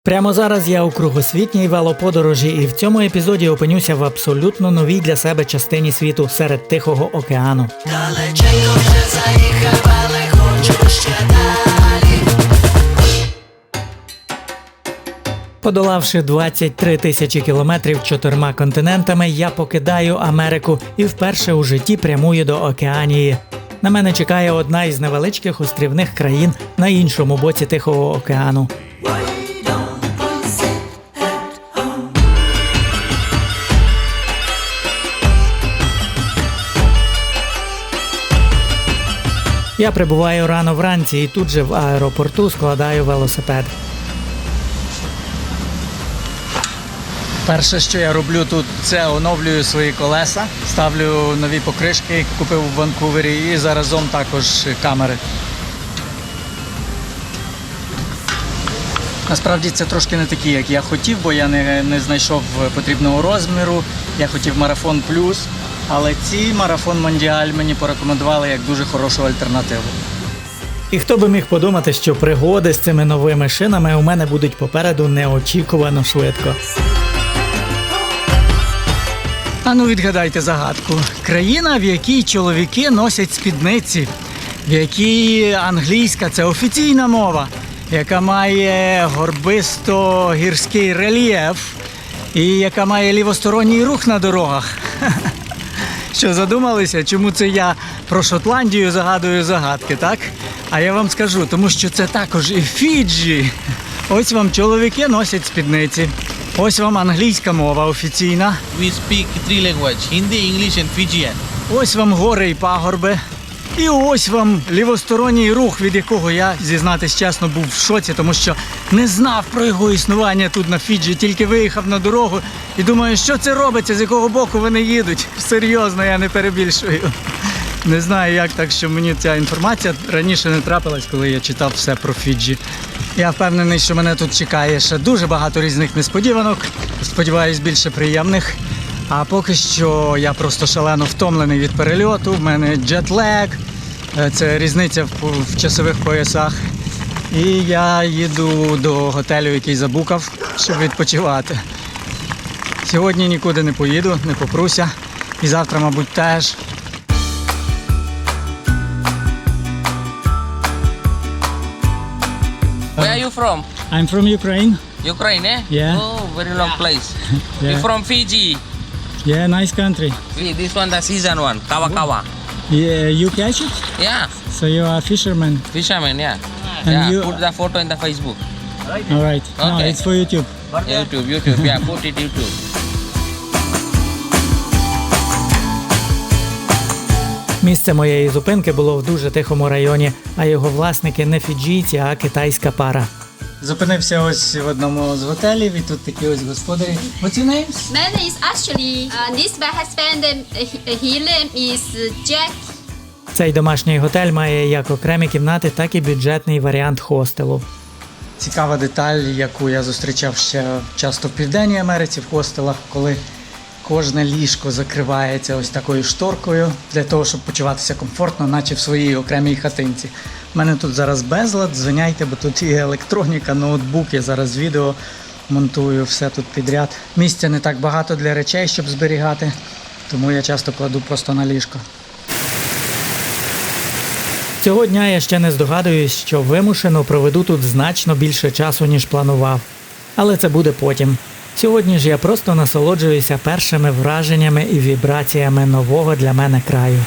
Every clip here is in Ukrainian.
Прямо зараз я у кругосвітній велоподорожі і в цьому епізоді опинюся в абсолютно новій для себе частині світу серед Тихого океану. Далеченько вже заїхав, але хочу ще далі. Подолавши 23 тисячі кілометрів 4 континентами, я покидаю Америку і вперше у житті прямую до Океанії. На мене чекає одна із невеличких острівних країн на іншому боці Тихого океану. Я прибуваю рано вранці і тут же в аеропорту складаю велосипед. Перше, що я роблю тут, це оновлюю свої колеса, ставлю нові покришки, купив у Ванкувері, і заразом також камери. Насправді це трошки не такі, як я хотів, бо я не знайшов потрібного розміру. Я хотів Марафон Плюс, але ці Марафон Мондіаль мені порекомендували як дуже хорошу альтернативу. І хто би міг подумати, що пригоди з цими новими шинами у мене будуть попереду неочікувано швидко. А ну відгадайте загадку. Країна, в якій чоловіки носять спідниці, в якій англійська – це офіційна мова, яка має горбисто-гірський рельєф і яка має лівосторонній рух на дорогах. Що, задумалися, чому це я про Шотландію загадую загадки, так? А я вам скажу, тому що це також і Фіджі. Ось вам чоловіки носять спідниці. Ось вам англійська мова офіційна. We speak three languages, Hindi, English and Fijian. Ось вам гори і пагорби. І ось вам лівосторонній рух, від якого я, зізнатись чесно, був в шоці, тому що не знав про його існування тут на Фіджі, тільки виїхав на дорогу і думаю, що це робиться, з якого боку вони їдуть. Серйозно, я не перебільшую. Не знаю, як так, що мені ця інформація раніше не трапилась, коли я читав все про Фіджі. Я впевнений, що мене тут чекає ще дуже багато різних несподіванок. Сподіваюсь, більше приємних. А поки що я просто шалено втомлений від перельоту. В мене джетлег, це різниця в часових поясах. І я їду до готелю, який забукав, щоб відпочивати. Сьогодні нікуди не поїду, не попруся. І завтра, мабуть, теж. Where are you from? I'm from Ukraine. Ukraine, eh? Yeah. Oh, very long place. Yeah. We're from Fiji. Yeah, nice country. This one, the season one, Kawa Kawa. Yeah, you catch it? Yeah, So you are a fisherman. fisherman, yeah. And Yeah, you- put the photo in the Facebook. All right. No, Okay. it's for YouTube. YouTube, yeah, put it YouTube. Місце моєї зупинки було в дуже тихому районі, а його власники не фіджійці, а китайська пара. Зупинився ось в одному з готелів, і тут такі ось господарі. What's your names? My name is Ashley. This my husband, his name is Jack. Цей домашній готель має як окремі кімнати, так і бюджетний варіант хостелу. Цікава деталь, яку я зустрічав ще часто в Південній Америці в хостелах, коли кожне ліжко закривається ось такою шторкою для того, щоб почуватися комфортно, наче в своїй окремій хатинці. У мене тут зараз безлад, звиняйте, бо тут є електроніка, ноутбук, я зараз відео монтую, все тут підряд. Місця не так багато для речей, щоб зберігати, тому я часто кладу просто на ліжко. Цього дня я ще не здогадуюсь, що вимушено проведу тут значно більше часу, ніж планував. Але це буде потім. Сьогодні ж я просто насолоджуюся першими враженнями і вібраціями нового для мене краю.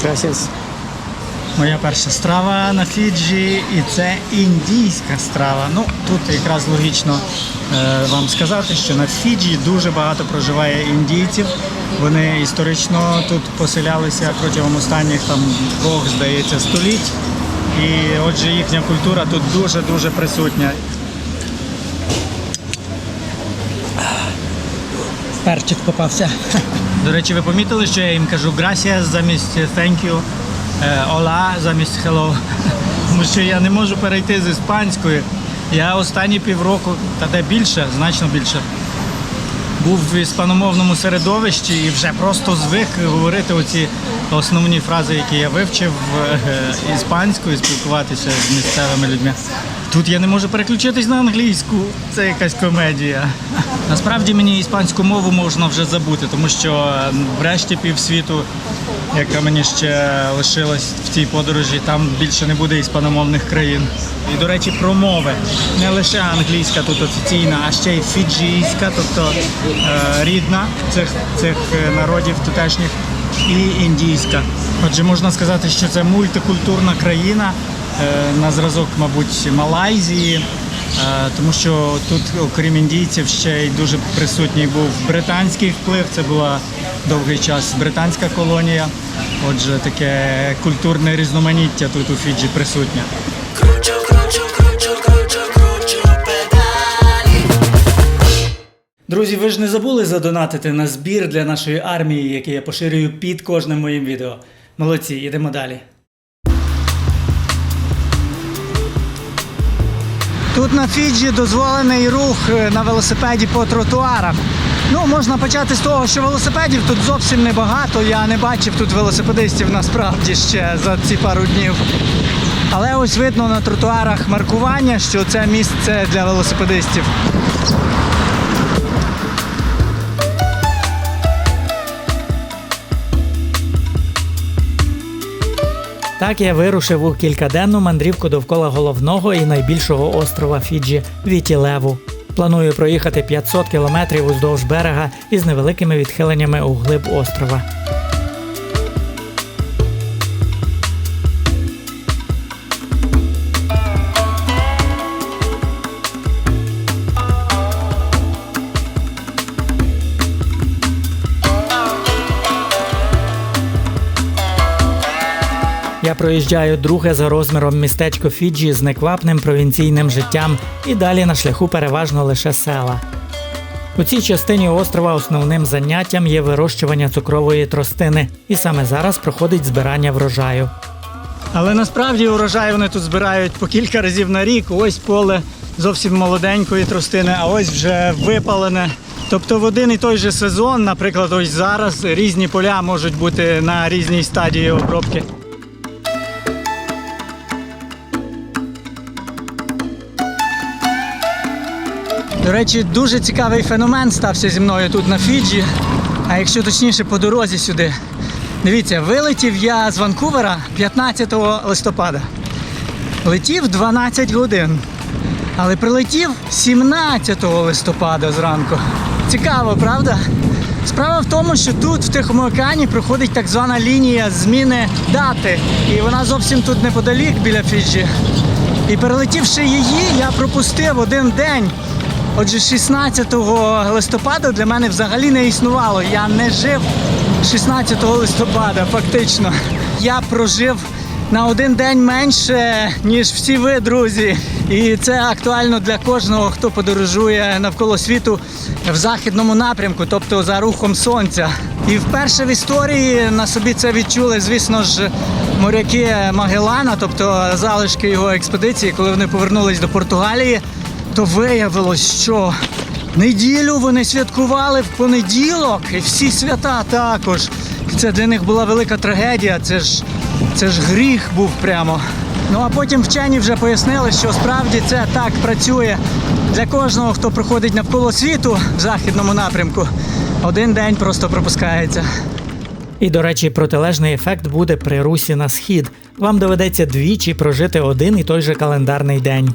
Gracias. Моя перша страва на Фіджі, і це індійська страва. Ну, тут якраз логічно вам сказати, що на Фіджі дуже багато проживає індійців. Вони історично тут поселялися протягом останніх двох, здається, століть. І отже, їхня культура тут дуже-дуже присутня. Перчик попався. До речі, ви помітили, що я їм кажу gracias замість thank you, hola замість hello. тому що я не можу перейти з іспанської. Я останні півроку, та де більше, значно більше, був в іспаномовному середовищі і вже просто звик говорити оці основні фрази, які я вивчив іспанською, спілкуватися з місцевими людьми. Тут я не можу переключитись на англійську, це якась комедія. Насправді мені іспанську мову можна вже забути, тому що врешті півсвіту, яка мені ще лишилась в цій подорожі, там більше не буде іспаномовних країн. І, до речі, про мови. Не лише англійська тут офіційна, а ще й фіджійська, тобто рідна цих народів тутешніх, і індійська. Отже, можна сказати, що це мультикультурна країна, на зразок, мабуть, Малайзії, тому що тут, окрім індійців, ще й дуже присутній був британський вплив. Це була довгий час британська колонія. Отже, таке культурне різноманіття тут у Фіджі присутнє. Кручу, кручу, кручу, кручу, кручу педалі. Друзі, ви ж не забули задонатити на збір для нашої армії, який я поширюю під кожним моїм відео. Молодці, йдемо далі. Тут на Фіджі дозволений рух на велосипеді по тротуарах. Ну, можна почати з того, що велосипедів тут зовсім небагато. Я не бачив тут велосипедистів насправді ще за ці пару днів. Але ось видно на тротуарах маркування, що це місце для велосипедистів. Так я вирушив у кількаденну мандрівку довкола головного і найбільшого острова Фіджі – Віті-Леву. Планую проїхати 500 кілометрів уздовж берега із невеликими відхиленнями у глиб острова. Я проїжджаю друге за розміром містечко Фіджі з неквапним провінційним життям і далі на шляху переважно лише села. У цій частині острова основним заняттям є вирощування цукрової тростини, і саме зараз проходить збирання врожаю. Але насправді урожай вони тут збирають по кілька разів на рік. Ось поле зовсім молоденької тростини, а ось вже випалене. Тобто в один і той же сезон, наприклад, ось зараз різні поля можуть бути на різній стадії обробки. До речі, дуже цікавий феномен стався зі мною тут на Фіджі, а якщо точніше по дорозі сюди. Дивіться, вилетів я з Ванкувера 15 листопада. Летів 12 годин, але прилетів 17 листопада зранку. Цікаво, правда? Справа в тому, що тут, в Тихому океані, проходить так звана лінія зміни дати. І вона зовсім тут неподалік, біля Фіджі. І перелетівши її, я пропустив один день. Отже, 16 листопада для мене взагалі не існувало. Я не жив 16 листопада, фактично. Я прожив на один день менше, ніж всі ви, друзі. І це актуально для кожного, хто подорожує навколо світу в західному напрямку, тобто за рухом сонця. І вперше в історії на собі це відчули, звісно ж, моряки Магеллана, тобто залишки його експедиції, коли вони повернулись до Португалії. То виявилось, що неділю вони святкували в понеділок, і всі свята також. І це для них була велика трагедія, це ж гріх був прямо. Ну а потім вчені вже пояснили, що справді це так працює для кожного, хто проходить навколо світу в західному напрямку. Один день просто пропускається. І, до речі, протилежний ефект буде при русі на схід. Вам доведеться двічі прожити один і той же календарний день.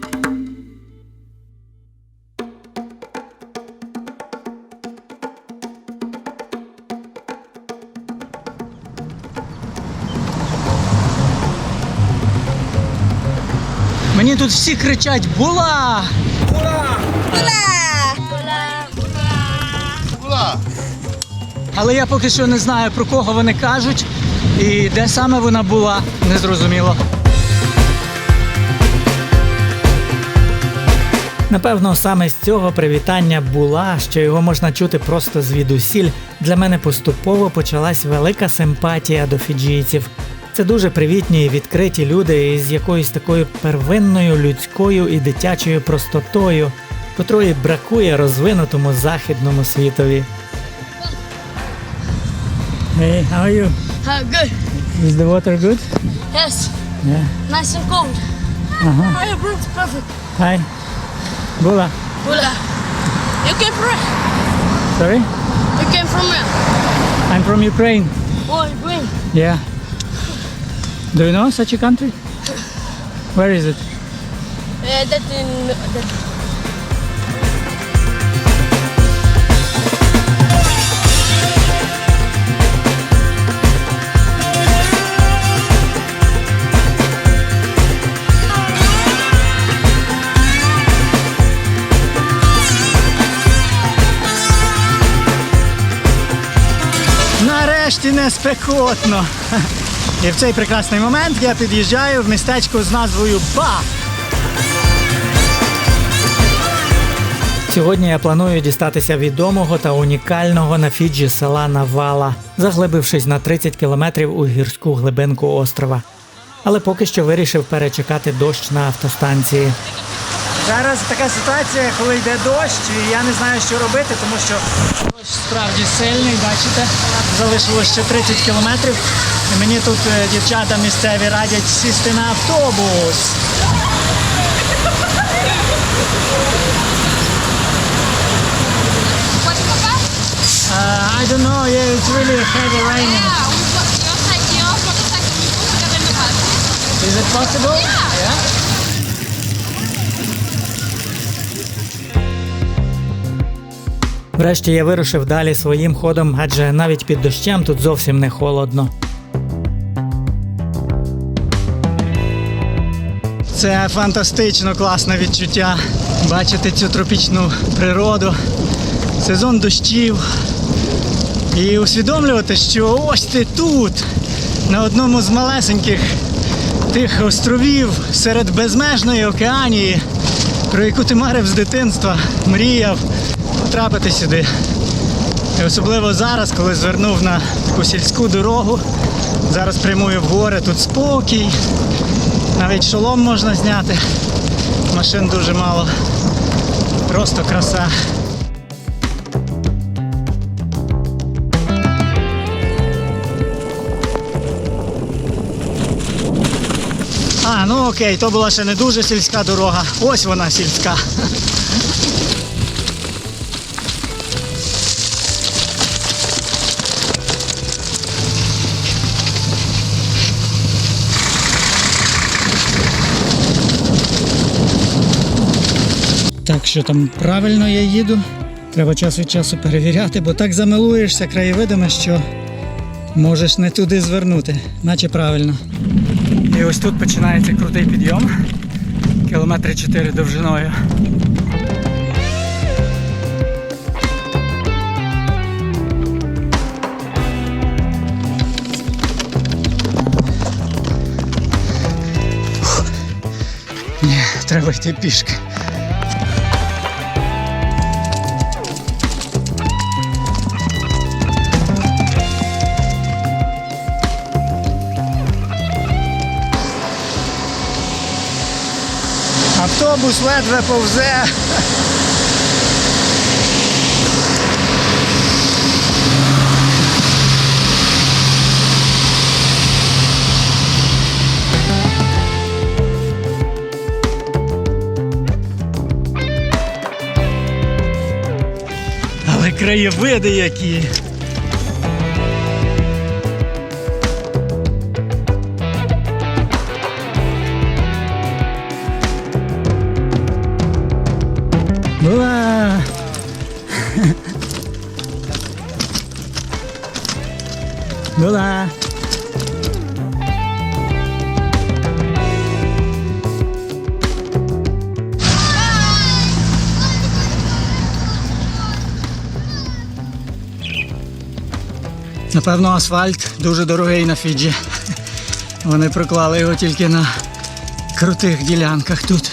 Мені тут всі кричать «Була!» Але я поки що не знаю, про кого вони кажуть і де саме вона була, незрозуміло. Напевно, саме з цього привітання «була», що його можна чути просто звідусіль, для мене поступово почалась велика симпатія до фіджійців. Це дуже привітні і відкриті люди із якоюсь такою первинною людською і дитячою простотою, котрої бракує розвинутому західному світові. Hey, how are you? Good. Is the water good? Yes. Yeah. Nice and cold. Uh-huh. Hiya, bro. It's perfect. Hi. Bula. Bula. You came from where? Sorry? You came from where? I'm from Ukraine. Oh, Ukraine. Yeah. Do you know such a country? Where is it? That in. That. Нарешті не спекотно. І в цей прекрасний момент я під'їжджаю в містечко з назвою Ба. Сьогодні я планую дістатися відомого та унікального на Фіджі села Навала, заглибившись на 30 кілометрів у гірську глибинку острова. Але поки що вирішив перечекати дощ на автостанції. Зараз така ситуація, коли йде дощ, і я не знаю, що робити, тому що дощ справді сильний, бачите, залишилось ще 30 кілометрів. І мені тут дівчата місцеві радять сісти на автобус. I don't know, yeah, it's really heavy raining. Is it possible? Yeah. Врешті я вирушив далі своїм ходом, адже навіть під дощем тут зовсім не холодно. Це фантастично класне відчуття. Бачити цю тропічну природу, сезон дощів. І усвідомлювати, що ось ти тут, на одному з малесеньких тих островів серед безмежної океанії, про яку ти марив з дитинства, мріяв потрапити сюди. І особливо зараз, коли звернув на таку сільську дорогу, зараз прямую в гори, тут спокій, навіть шолом можна зняти, машин дуже мало, просто краса. Ну окей, то була ще не дуже сільська дорога. Ось вона сільська. Так, що там правильно я їду? Треба час від часу перевіряти, бо так замилуєшся краєвидами, що можеш не туди звернути, наче правильно. І ось тут починається крутий підйом, кілометри 4 довжиною. Ні, треба йти пішки. Автобус ледве повзе. Але краєвиди які. Була. Була. Напевно, асфальт дуже дорогий на Фіджі. Вони проклали його тільки на крутих ділянках тут.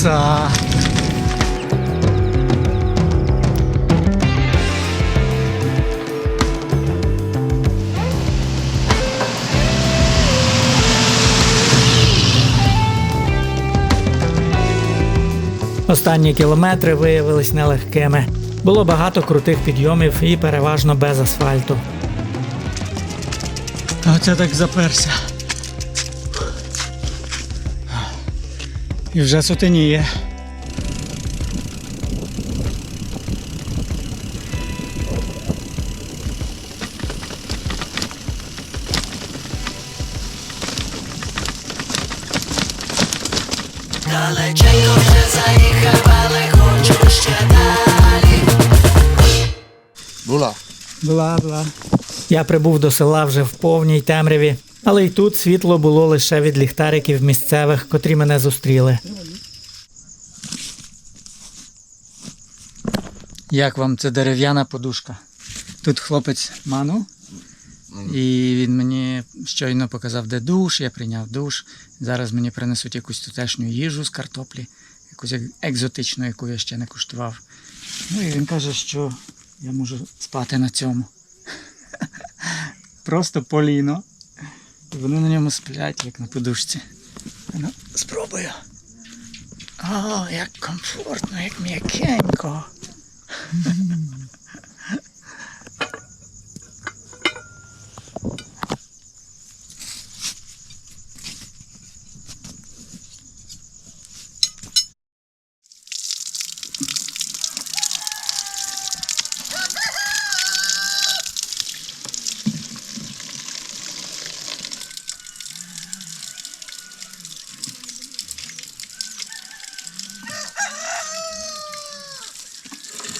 краса. Останні кілометри виявились нелегкими. Було багато крутих підйомів і переважно без асфальту. Оце так заперся. І вже сутеніє. Далеченько вже заїхав, але хочу ще далі. Бла-бла. Я прибув до села вже в повній темряві, але й тут світло було лише від ліхтариків місцевих, котрі мене зустріли. Як вам ця дерев'яна подушка? Тут хлопець Ману, і він мені щойно показав, де душ, я прийняв душ. Зараз мені принесуть якусь тутешню їжу з картоплі, якусь екзотичну, яку я ще не куштував. Ну і він каже, що я можу спати на цьому. Просто поліно. І вони на ньому сплять, як на подушці. Ну, спробую. О, як комфортно, як м'якенько.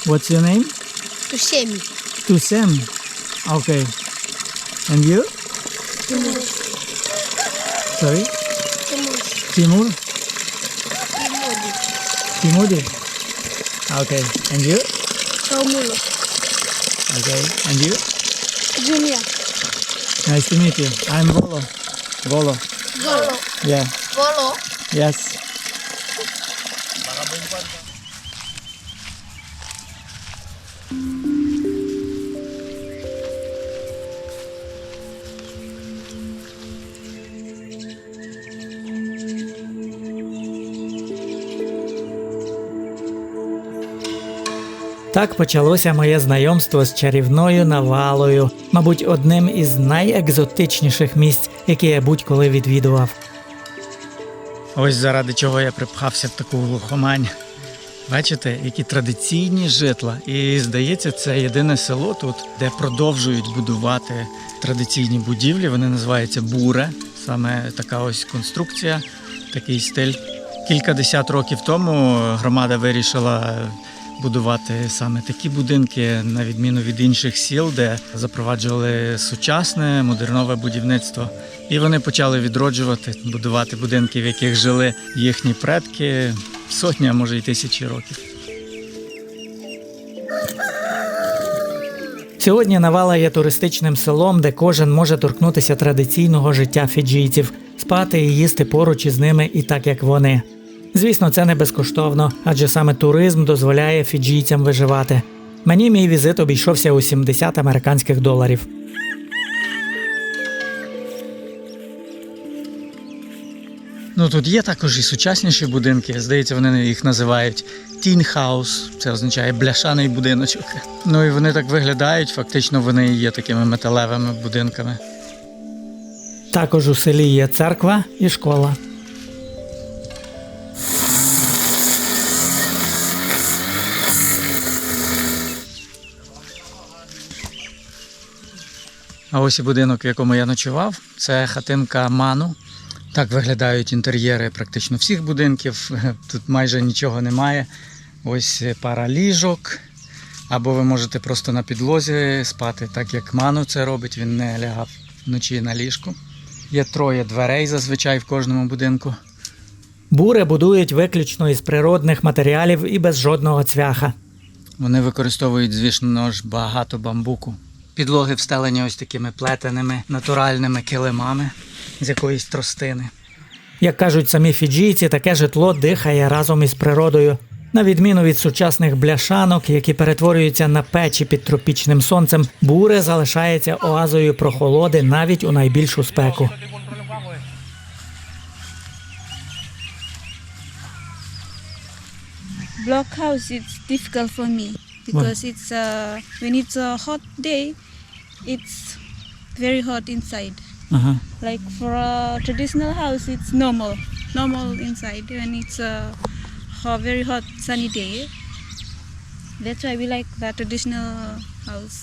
What's your name? Тусеми. Tusem. Okay. And you? Sorry? Timur? Timudi? Okay. And you? Шаумуло. Okay. And you? Джуния. Nice to meet you. I'm Volo. Volo. Воло. Yeah. Воло. Yes. Так почалося моє знайомство з чарівною Навалою, мабуть, одним із найекзотичніших місць, які я будь-коли відвідував. Ось заради чого я припхався в таку глухомань. Бачите, які традиційні житла. І, здається, це єдине село тут, де продовжують будувати традиційні будівлі. Вони називаються буре. Саме така ось конструкція, такий стиль. Кількадесят років тому громада вирішила будувати саме такі будинки, на відміну від інших сіл, де запроваджували сучасне, модернове будівництво. І вони почали відроджувати, будувати будинки, в яких жили їхні предки сотні, а може й тисячі років. Сьогодні Навала є туристичним селом, де кожен може торкнутися традиційного життя фіджійців, спати і їсти поруч із ними і так, як вони. Звісно, це не безкоштовно, адже саме туризм дозволяє фіджійцям виживати. Мені мій візит обійшовся у $70 американських. Ну, тут є також і сучасніші будинки. Здається, вони їх називають Tin House. Це означає бляшаний будиночок. Ну і вони так виглядають, фактично вони є такими металевими будинками. Також у селі є церква і школа. А ось і будинок, в якому я ночував. Це хатинка Ману. Так виглядають інтер'єри практично всіх будинків. Тут майже нічого немає. Ось пара ліжок. Або ви можете просто на підлозі спати, так як Ману це робить. Він не лягав вночі на ліжку. Є 3 дверей зазвичай в кожному будинку. Бури будують виключно із природних матеріалів і без жодного цвяха. Вони використовують, звісно ж, багато бамбуку. Підлоги встелені ось такими плетеними натуральними килимами з якоїсь тростини. Як кажуть самі фіджійці, таке житло дихає разом із природою. На відміну від сучасних бляшанок, які перетворюються на печі під тропічним сонцем, буре залишається оазою прохолоди навіть у найбільшу спеку. Blockhouse it's difficult for me because it's when it's a hot day, it's very hot inside. Ага. Like for a traditional house, it's normal inside. When it's a very hot sunny day, that's why we like the traditional house.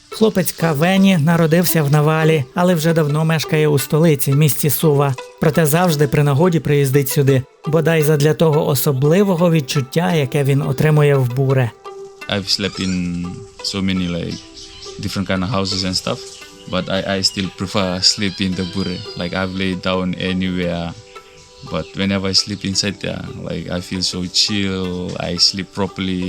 Хлопець Кавені народився в Навалі, але вже давно мешкає у столиці, місті Сува. Проте завжди при нагоді приїздить сюди, бодай задля того особливого відчуття, яке він отримує в буре. I've slept in so many like different kind of houses and stuff, but I still prefer sleep in the bure. Like I've laid down anywhere, but whenever I sleep inside there, like I feel so chill. I sleep properly.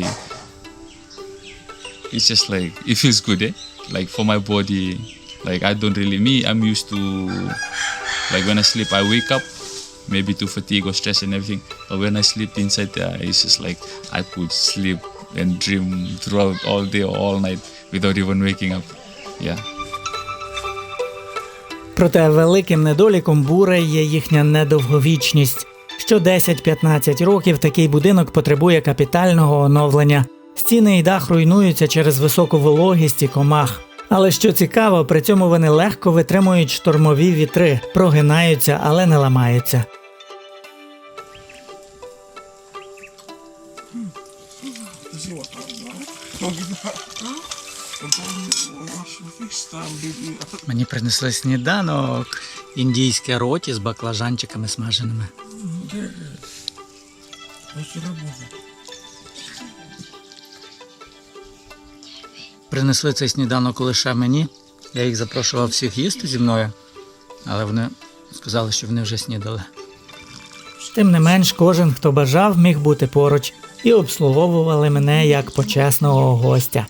It's just like it feels good, eh? Like for my body, like I don't really I'm used to like when I sleep I wake up maybe to fatigue or stress and everything. But when I sleep inside there, it's just like I could sleep and dream throughout all day or all night without even waking up. Yeah. Проте великим недоліком буре є їхня недовговічність. Що 10-15 років такий будинок потребує капітального оновлення. Стіни і дах руйнуються через високу вологість і комах. Але що цікаво, при цьому вони легко витримують штормові вітри, прогинаються, але не ламаються. Мені принесли сніданок, індійське роті з баклажанчиками смаженими. Принесли цей сніданок лише мені. Я їх запрошував всіх їсти зі мною, але вони сказали, що вони вже снідали. Тим не менш, кожен, хто бажав, міг бути поруч і обслуговували мене як почесного гостя.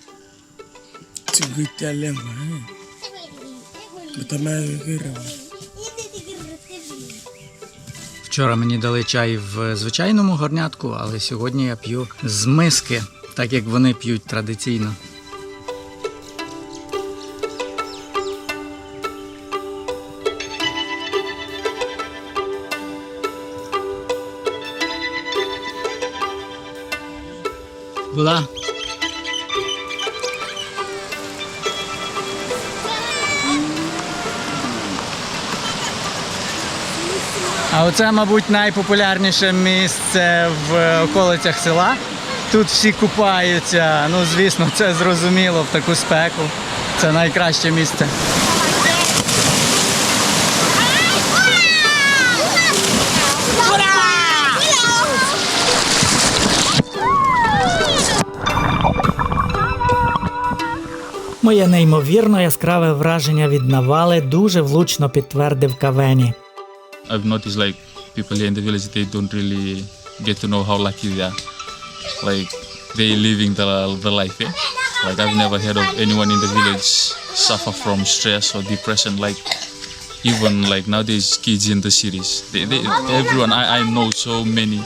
Вчора мені дали чай в звичайному горнятку, але сьогодні я п'ю з миски, так як вони п'ють традиційно. Була. А оце, мабуть, найпопулярніше місце в околицях села. Тут всі купаються. Ну, звісно, це зрозуміло в таку спеку. Це найкраще місце. Моє неймовірно яскраве враження від Навали дуже влучно підтвердив Кавені. I've noticed like people here in the village, they don't really get to know how lucky they are. Like they living the life, eh? Like I've never heard of anyone in the village suffer from stress or depression. Like even like nowadays kids in the cities, everyone I know so many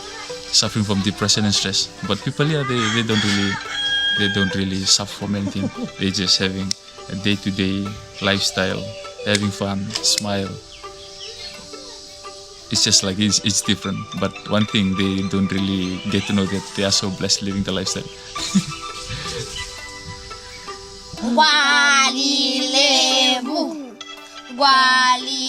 suffering from depression and stress. But people here they don't really suffer from anything. They just having a day-to-day lifestyle, having fun, smile. It's just like it's different, but one thing they don't really get to know that they are so blessed living the lifestyle. Wali lebu, wali